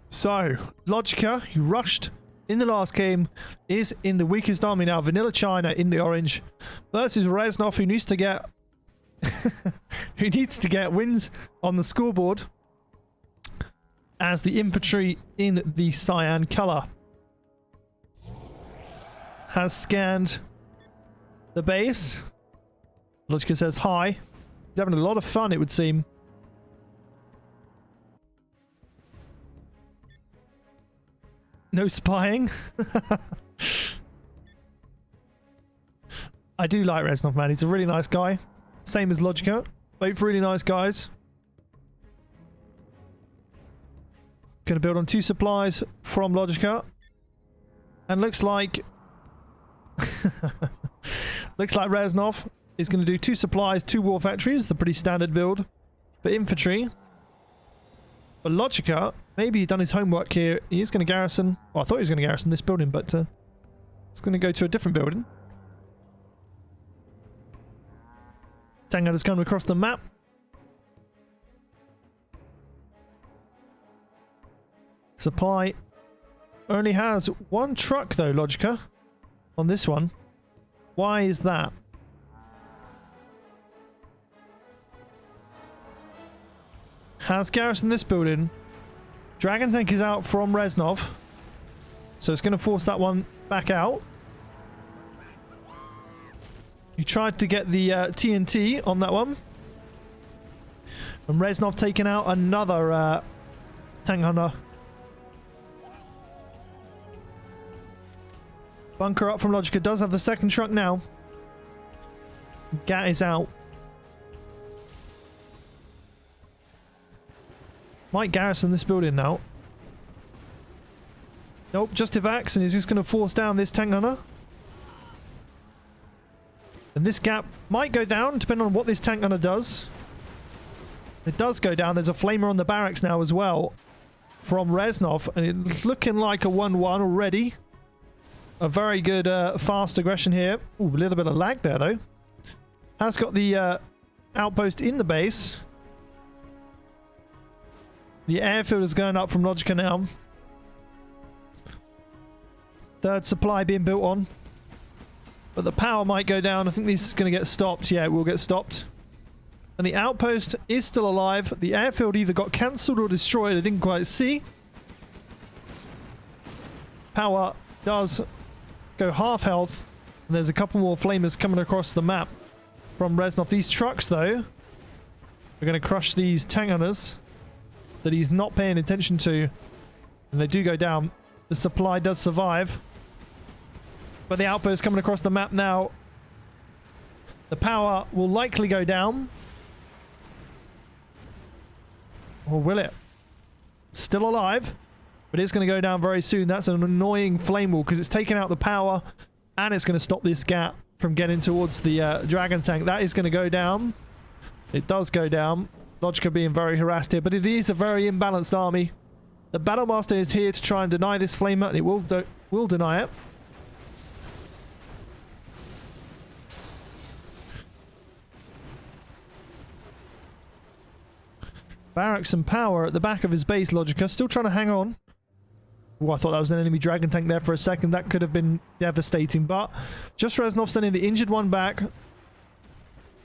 So, LoGicA, who rushed in the last game, is in the weakest army now. Vanilla China in the orange versus Reznov, who needs to get who needs to get wins on the scoreboard as the infantry in the cyan color. Has scanned the base. LoGicA says hi. He's having a lot of fun, it would seem. No spying. I do like Reznov, man. He's a really nice guy. Same as LoGicA. Both really nice guys. Going to build on 2 supplies from LoGicA. And looks like... looks like Reznov is going to do 2 supplies, 2 war factories. The pretty standard build for infantry. But LoGicA, maybe he's done his homework here. He is going to garrison... Well, I thought he was going to garrison this building, but he's going to go to a different building. Tank Hunter's coming across the map. Supply only has 1 truck, though, LoGicA, on this one. Why is that? Has garrisoned this building. Dragon tank is out from Reznov, so it's going to force that one back out. He tried to get the TNT on that one. And Reznov taking out another tank hunter. Bunker up from LoGicA. Does have the 2nd truck now. Gat is out. Might garrison this building now. Nope, just evacs, and he's just going to force down this tank hunter. And this gap might go down, depending on what this tank hunter does. It does go down. There's a flamer on the barracks now as well from Reznov, and it's looking like a 1-1 already. A very good fast aggression here. Ooh, a little bit of lag there, though. Has got the outpost in the base. The airfield is going up from LoGicA now. 3rd supply being built on. But the power might go down. I think this is going to get stopped. Yeah, it will get stopped. And the outpost is still alive. The airfield either got cancelled or destroyed. I didn't quite see. Power does go half health. And there's a couple more flamers coming across the map from Reznov. These trucks, though, are going to crush these tank hunters that he's not paying attention to. And they do go down. The supply does survive. But the outpost coming across the map now. The power will likely go down. Or will it? Still alive. But it's going to go down very soon. That's an annoying flame wall because it's taking out the power. And it's going to stop this gap from getting towards the dragon tank. That is going to go down. It does go down. LoGicA being very harassed here, but it is a very imbalanced army. The Battlemaster is here to try and deny this flamer, and it will deny it. Barracks and power at the back of his base, LoGicA. Still trying to hang on. Oh, I thought that was an enemy dragon tank there for a second. That could have been devastating, but just Reznov sending the injured one back.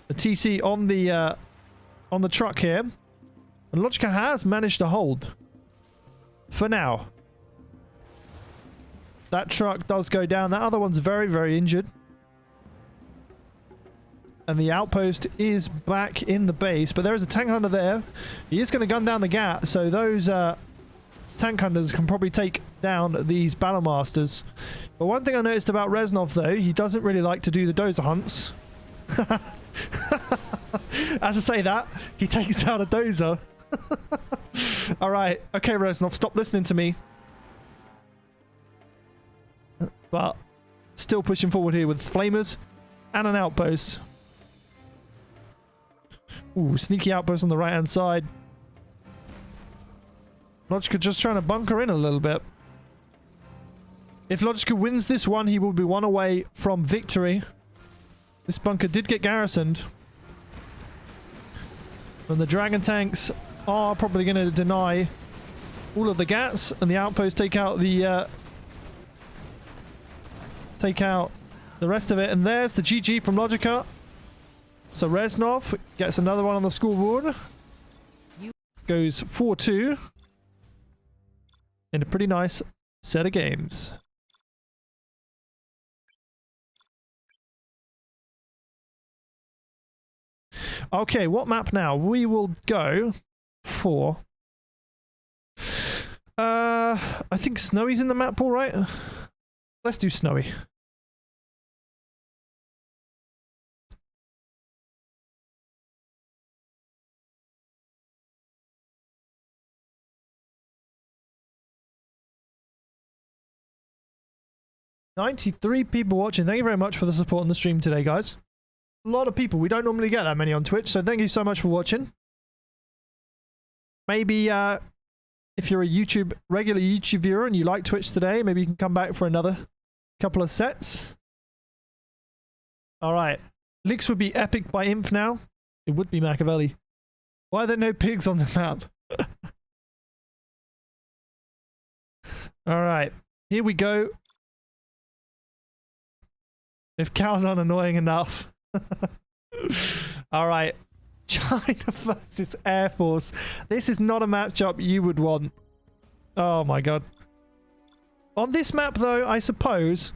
The TT on the truck here. And LoGicA has managed to hold. For now. That truck does go down. That other one's very, very injured. And the outpost is back in the base. But there is a tank hunter there. He is going to gun down the gap. So those tank hunters can probably take down these Battlemasters. But one thing I noticed about Reznov, though, he doesn't really like to do the dozer hunts. As I say that, he takes out a dozer. Alright, okay, Reznov, stop listening to me. But still pushing forward here with flamers and an outpost. Ooh, sneaky outpost on the right hand side. LoGicA just trying to bunker in a little bit. If LoGicA wins this one, he will be one away from victory. This bunker did get garrisoned. And the dragon tanks are probably going to deny all of the gats, and the outposts take out the rest of it. And there's the GG from LoGicA. So Reznov gets another one on the scoreboard. Goes 4-2 in a pretty nice set of games. Okay, what map now? We will go for... I think Snowy's in the map pool, right? Let's do Snowy. $93 people watching. Thank you very much for the support on the stream today, guys. A lot of people. We don't normally get that many on Twitch, so thank you so much for watching. Maybe if you're a regular YouTube viewer and you like Twitch today, maybe you can come back for another couple of sets. Alright. Licks would be epic by Imp now. It would be Machiavelli. Why are there no pigs on the map? Alright. Here we go. If cows aren't annoying enough. Alright. China versus Air Force. This is not a matchup you would want. Oh my god. On this map though, I suppose,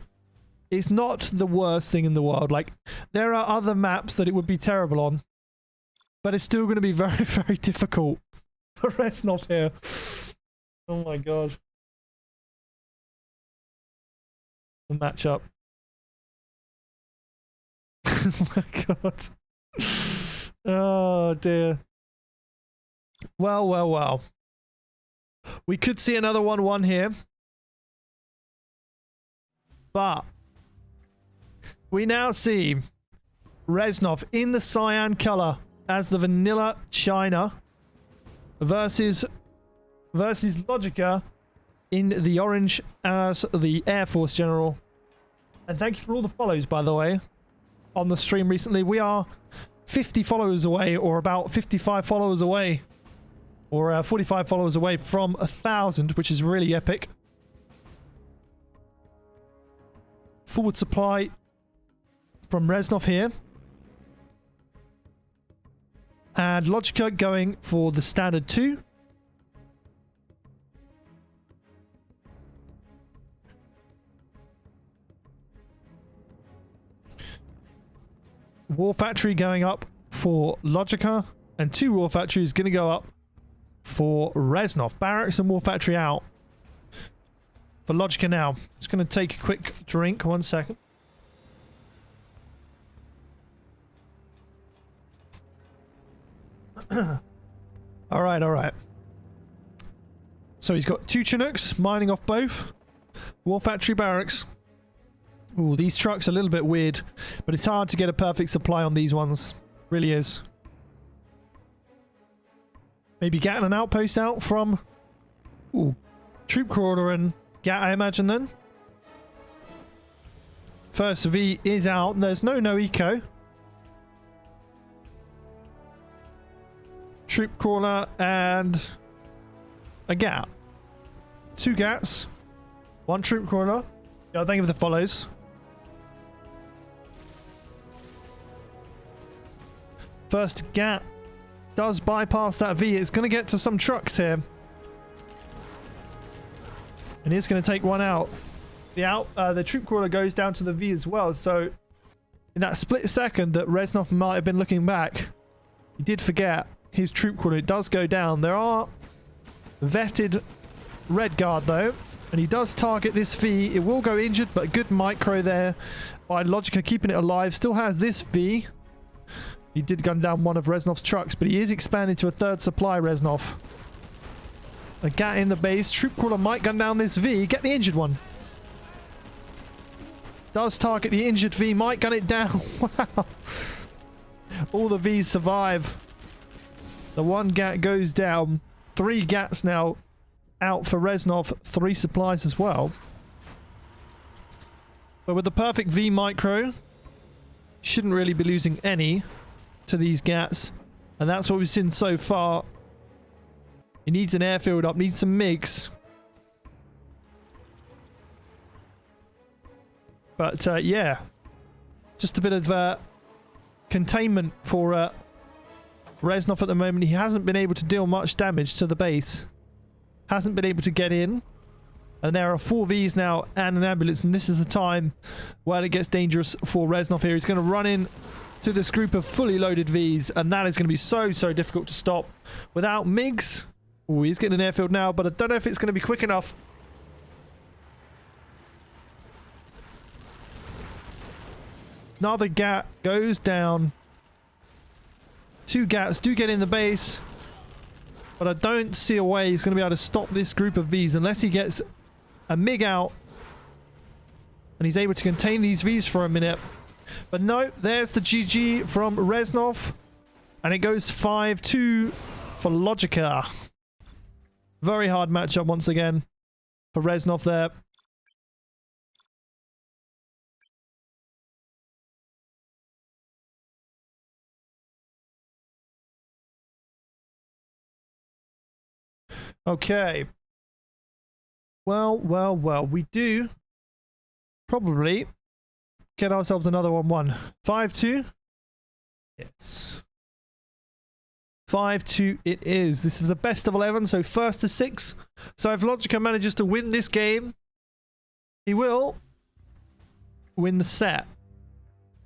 it's not the worst thing in the world. Like, there are other maps that it would be terrible on. But it's still going to be very, very difficult for Reznov here. Oh my god. The matchup. Oh my god. Oh dear. Well, well, well. We could see another 1-1 here. But we now see Reznov in the cyan color as the vanilla China versus LoGicA in the orange as the Air Force General. And thank you for all the follows, by the way, on the stream recently. We are 50 followers away, or about 55 followers away, or 45 followers away from 1,000, which is really epic. Forward supply from Reznov here. And LoGicA going for the standard 2. War Factory going up for LoGicA, and 2 War Factories going to go up for Reznov. Barracks and War Factory out for LoGicA now. Just going to take a quick drink. 1 second. Alright, alright. So he's got 2 Chinooks, mining off both. War Factory Barracks. Ooh, these trucks are a little bit weird, but it's hard to get a perfect supply on these ones. Really is. Maybe getting an outpost out from... Ooh, troop crawler and Gat, I imagine then. First V is out, and there's no eco. Troop crawler and a Gat. 2 Gats. 1 troop crawler. Yeah, thank you for the follows. First Gat does bypass that V. It's going to get to some trucks here. And it's going to take one out. The troop crawler goes down to the V as well. So in that split second that Reznov might have been looking back, he did forget his troop crawler. It does go down. There are vetted red guard though. And he does target this V. It will go injured, but good micro there by LoGicA keeping it alive. Still has this V. He did gun down one of Reznov's trucks, but he is expanding to a third supply, Reznov. A gat in the base. Troop crawler might gun down this V. Get the injured one. Does target the injured V. Might gun it down. Wow. All the Vs survive. The one gat goes down. 3 gats now out for Reznov. 3 supplies as well. But with the perfect V micro, shouldn't really be losing any to these gats. And that's what we've seen so far. He needs an airfield up, needs some MiGs. But yeah, just a bit of containment for Reznov at the moment. He hasn't been able to deal much damage to the base. Hasn't been able to get in. And there are 4 Vs now and an ambulance. And this is the time where it gets dangerous for Reznov here. He's going to run in to this group of fully loaded Vs. And that is going to be so difficult to stop without MiGs. Oh, he's getting an airfield now, but I don't know if it's going to be quick enough. Another gat goes down. 2 gats do get in the base. But I don't see a way he's going to be able to stop this group of Vs unless he gets a MiG out. And he's able to contain these Vs for a minute. But no, there's the GG from Reznov. And it goes 5-2 for LoGicA. Very hard matchup once again for Reznov there. Okay. Well, we do probably get ourselves another 1-1. 5-2. Yes. 5-2 it is. This is a best of 11, so first to 6. So if LoGicA manages to win this game, he will win the set.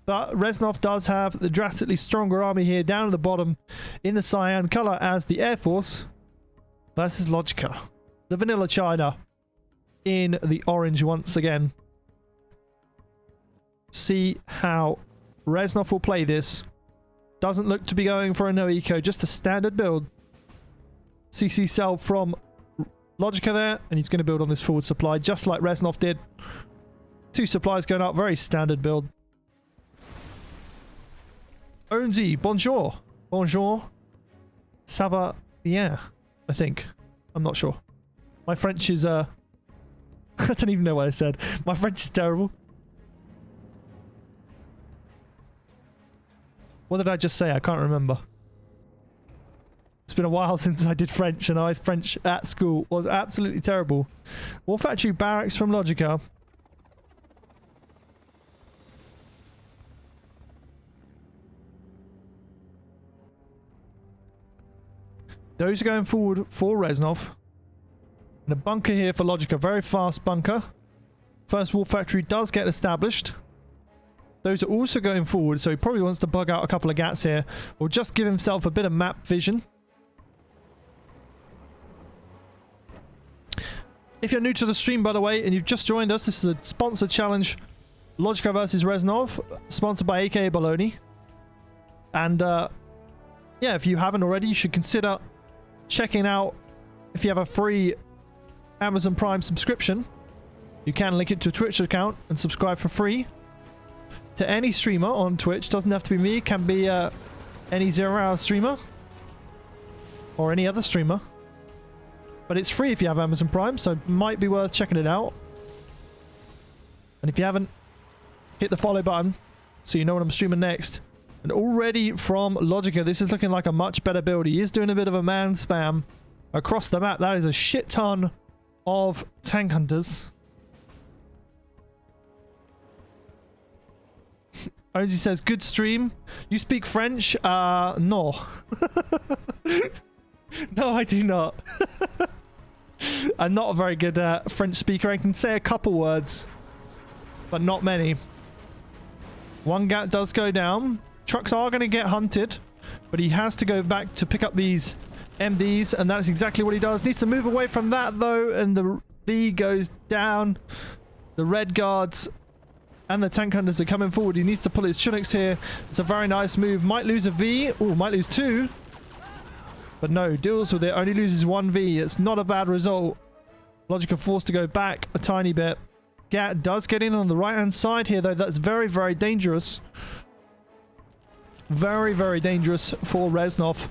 But Reznov does have the drastically stronger army here down at the bottom in the cyan color as the Air Force versus LoGicA. The vanilla China in the orange once again. See how Reznov will play this. Doesn't look to be going for a no eco, just a standard build. CC cell from LoGicA there, and he's going to build on this forward supply just like Reznov did. 2 supplies going up, very standard build. Onzi, bonjour. Bonjour. Ça va bien, I think. I'm not sure. My French is, I don't even know what I said. My French is terrible. What did I just say? I can't remember. It's been a while since I did French, and my French at school was absolutely terrible. War Factory Barracks from LoGicA. Those are going forward for Reznov. And a bunker here for LoGicA. Very fast bunker. First War Factory does get established. Those are also going forward, so he probably wants to bug out a couple of gats here. Or just give himself a bit of map vision. If you're new to the stream, by the way, and you've just joined us, this is a sponsored challenge. LoGicA versus Reznov. Sponsored by AKAbolony. And, yeah, if you haven't already, you should consider checking out if you have a free Amazon Prime subscription. You can link it to a Twitch account and subscribe for free to any streamer on Twitch. Doesn't have to be me, can be any 0-hour streamer or any other streamer, but it's free if you have Amazon Prime, so it might be worth checking it out. And if you haven't, hit the follow button so you know when I'm streaming next. And already from LoGicA, this is looking like a much better build. He is doing a bit of a man spam across the map. That is a shit ton of tank hunters. Ozy says, good stream. You speak French? No. No, I do not. I'm not a very good French speaker. I can say a couple words, but not many. One gat does go down. Trucks are going to get hunted, but he has to go back to pick up these MDs, and that's exactly what he does. Needs to move away from that, though, and the V goes down. The red guards And the tank hunters are coming forward. He needs to pull his Chunks here. It's a very nice move. Might lose a V. Oh, might lose 2. But no, deals with it. Only loses 1 V. It's not a bad result. LoGicA forced to go back a tiny bit. Gat does get in on the right-hand side here, though. That's very, very dangerous. Very, very dangerous for Reznov.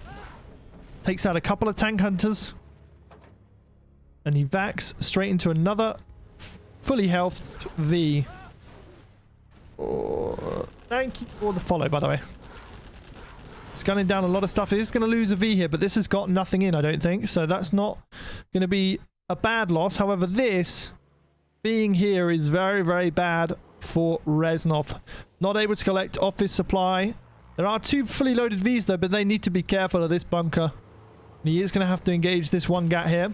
Takes out a couple of tank hunters. And he backs straight into another fully healthed V. Oh, thank you for the follow, by the way. It's gunning down a lot of stuff. It is going to lose a V here, but this has got nothing in, I don't think. So that's not going to be a bad loss. However, this being here is very, very bad for Reznov. Not able to collect office supply. There are 2 fully loaded Vs, though, but they need to be careful of this bunker. And he is going to have to engage this one Gat here.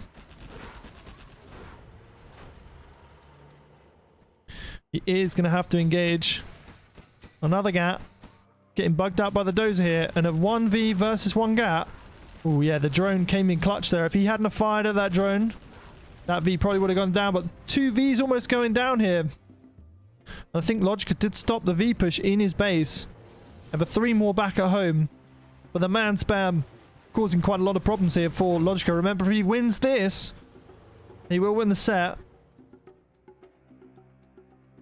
He is going to have to engage another Gat. Getting bugged out by the dozer here. And a 1V versus 1 Gat. Oh, yeah, the drone came in clutch there. If he hadn't have fired at that drone, that V probably would have gone down. But 2 Vs almost going down here. I think LoGicA did stop the V push in his base. Have a 3 more back at home. But the man spam causing quite a lot of problems here for LoGicA. Remember, if he wins this, he will win the set.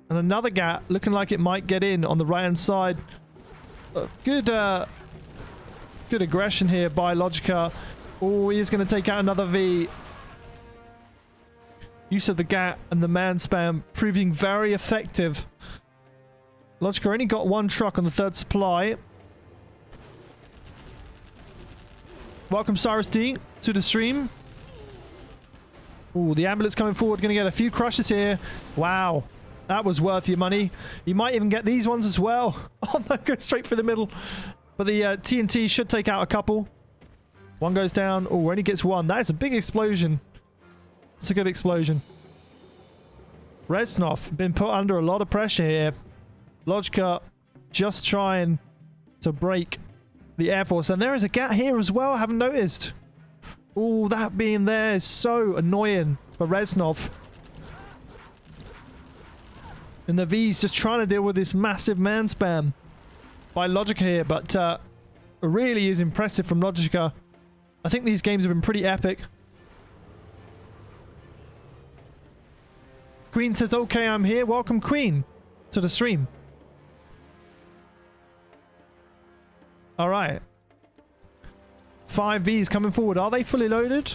And another Gat looking like it might get in on the right-hand side. Good aggression here by LoGicA. Oh, he is going to take out another V. Use of the Gat and the man spam proving very effective. LoGicA only got 1 truck on the 3rd supply. Welcome, Cyrus D, to the stream. Oh, the ambulance coming forward. Going to get a few crushes here. Wow. That was worth your money. You might even get these ones as well. Oh, no, go straight for the middle. But the TNT should take out a couple. 1 goes down. Oh, only gets 1. That is a big explosion. It's a good explosion. Reznov been put under a lot of pressure here. LoGicA just trying to break the Air Force. And there is a Gat here as well. I haven't noticed. Oh, that being there is so annoying for Reznov. And the V's just trying to deal with this massive man spam by LoGicA here. But really is impressive from LoGicA. I think these games have been pretty epic. Queen says, okay, I'm here. Welcome, Queen, to the stream. All right. 5 Vs coming forward. Are they fully loaded?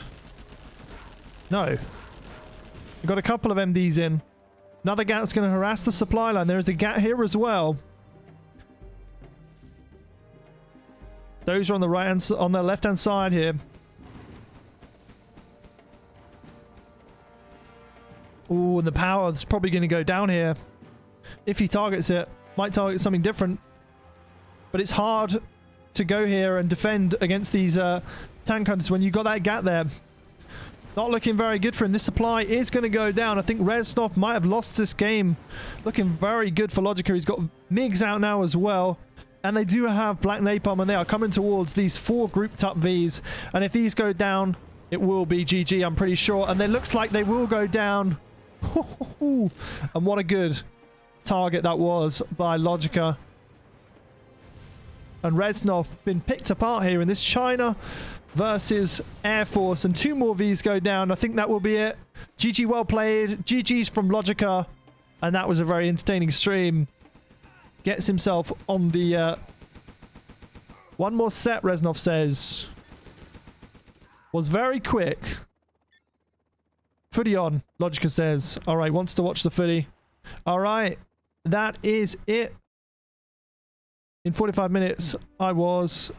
No. We've got a couple of MDs in. Another Gat's going to harass the supply line. There is a Gat here as well. Those are on the on the left-hand side here. Ooh, and the power is probably going to go down here. If he targets it, might target something different. But it's hard to go here and defend against these tank hunters when you've got that Gat there. Not looking very good for him. This supply is going to go down. I think Reznov might have lost this game. Looking very good for LoGicA. He's got MiGs out now as well. And they do have Black Napalm, and they are coming towards these 4 grouped up Vs. And if these go down, it will be GG, I'm pretty sure. And it looks like they will go down. And what a good target that was by LoGicA. And Reznov been picked apart here in this China versus Air Force, and 2 more Vs go down. I think that will be it. GG, well played. GG's from LoGicA, and that was a very entertaining stream. Gets himself on the 1 more set, Reznov says. Was very quick. Footy on, LoGicA says. All right, wants to watch the footy. All right, that is it. In 45 minutes, I was...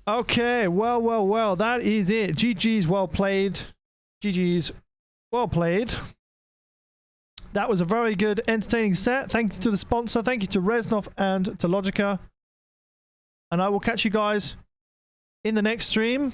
Okay, well, that is it. GG's well played. GG's well played. That was a very good, entertaining set. Thank you to the sponsor. Thank you to Reznov and to LoGicA. And I will catch you guys in the next stream.